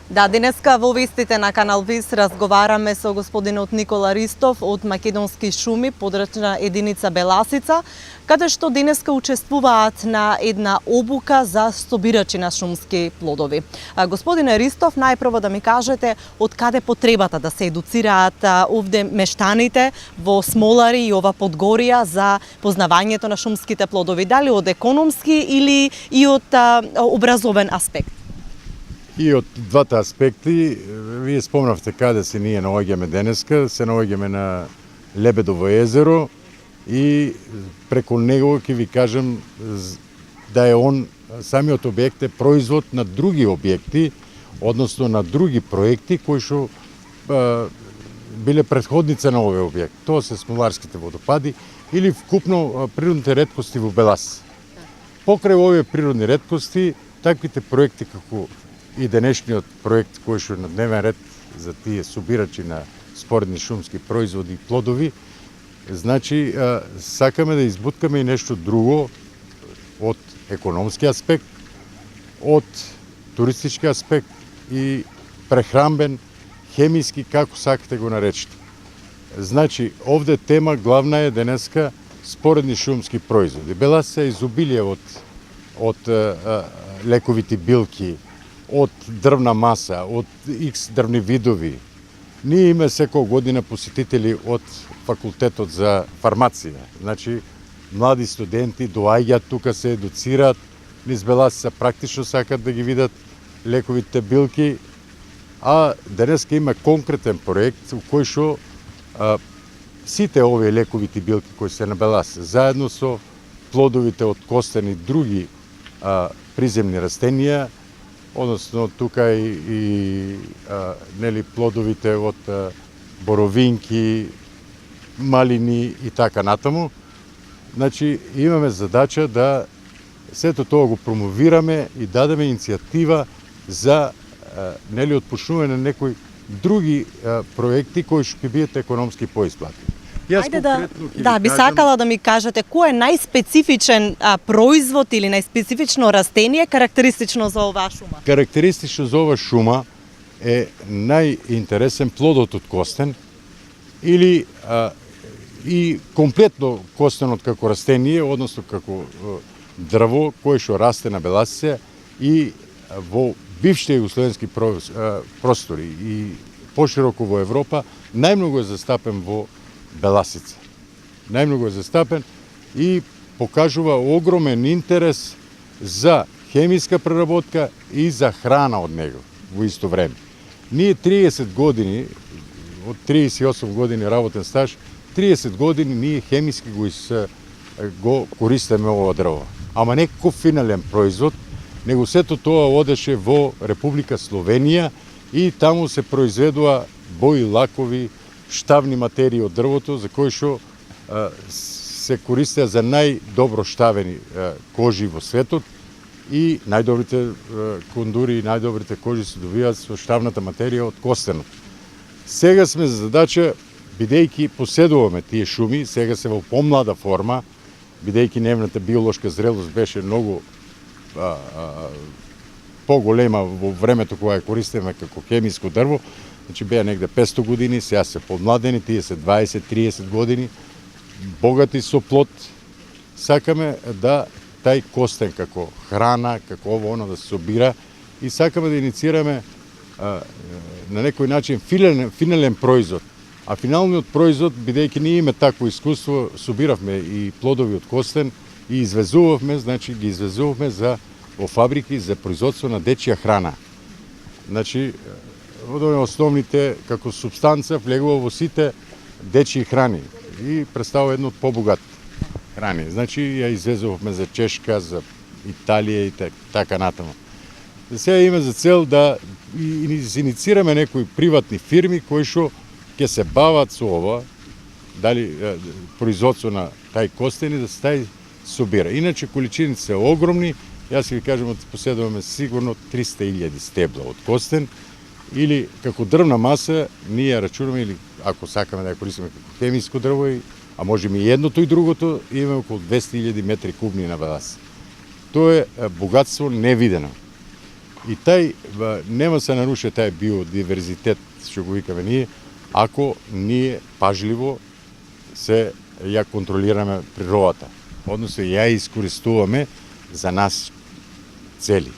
Да, денеска во вестите на Канал Вис разговараме со господинот Никола Ристов од Македонски шуми, подрачна единица Беласица, каде што денеска учествуваат на една обука за собирачи на шумски плодови. Господине Ристов, најпрво да ми кажете од каде потребата да се едуцираат овде мештаните во Смолари и ова Подгорија за познавањето на шумските плодови, дали од економски или и од образовен аспект? И од двата аспекти, вие спомнавте каде се ние наоѓаме денеска, се наоѓаме на Лебедово езеро и преку него ќе ви кажам да е он, самиот објект е производ на други објекти, односно на други проекти кои што биле претходница на овој објект. Тоа се Смоларските водопади или вкупно природните реткости во Белас. Покрај овие природни реткости, таквите проекти како и денешниот проект кој што е на дневен ред за тие собирачи на споредни шумски производи и плодови, значи сакаме да избуткаме и нешто друго од економски аспект, од туристички аспект и прехранбен, хемиски, како сакате го наречете. Значи, овде тема главна е денеска споредни шумски производи. Белас се изобилие од лековити билки, од дрвна маса, од X дрвни видови. Ние имаме секој година посетители од факултетот за фармација. Значи, млади студенти доаѓаат тука, се едуцираат, низ Беласица практично сакат да ги видат лековите билки, а денеска има конкретен проект у кој што сите овие лековити билки кои се на Беласица, заедно со плодовите од костен и други приземни растенија, односно тука и нели плодовите од боровинки, малини и така натаму. Значи имаме задача да сето тоа го промовираме и дадеме иницијатива за нели отпочнување на некои други проекти кои што ќе бидат економски поисплатни. Ајде би сакала да ми кажете кој е најспецифичен производ или најспецифично растение карактеристично за оваа шума? Карактеристично за оваа шума е најинтересен плодот од костен или и комплетно костенот како растение, односно како дрво кое што расте на Беласица и во бившите југословенски простори и пошироко во Европа најмногу е застапен во Беласица. Најмногу е застапен и покажува огромен интерес за хемиска преработка и за храна од него во исто време. Ние 30 години, од 38 години работен стаж, 30 години ние хемиски го користиме ова дрво. Ама не како финален производ, него сето тоа одеше во Република Словенија и таму се произведува бои, лакови, штавни материи од дрвото, за кои што се користеа за најдобро штавени кожи во светот и најдобрите кондури и најдобрите кожи се добиваат со штавната материја од костенот. Сега сме за задача, бидејќи поседуваме тие шуми, сега се во помлада форма, бидејќи нивната биолошка зрелост беше многу поголема во времето кога ја користиме како хемиско дрво, значи беа негде 500 години, сега се подмладени, тие се 20-30 години, богати со плод. Сакаме да тај костен како храна, како ово оно да се собира и сакаме да инициираме на некој начин финален производ. А финалниот производ, бидејќи ние имаме такво искуство, собиравме и плодови од костен и извезувавме, значи ги извезувавме во фабрики за производство на дечја храна. Значи, од основните како субстанца влегува во сите дечји храни и представува едно од побогат храни. Значи, ја извезувавме за Чешка, за Италија и така натаму. Сега има за цел да инициираме некои приватни фирми кои што ќе се бават со ова, дали производство на тај костен и да се тај собира. Иначе количините се огромни, јас ви кажам, поседуваме сигурно 300.000 стебла од костен, или како дрвна маса, ние рачунаме, или ако сакаме да ја користиме како хемиско дрво, а можеме и едното и другото, имаме околу 200.000 метри кубни на Беласица. Тоа е богатство невидено. И нема се наруши тај биодиверзитет, што го викаме ние, ако ние пажливо се ја контролираме природата. Односно ја искористуваме за нас цели.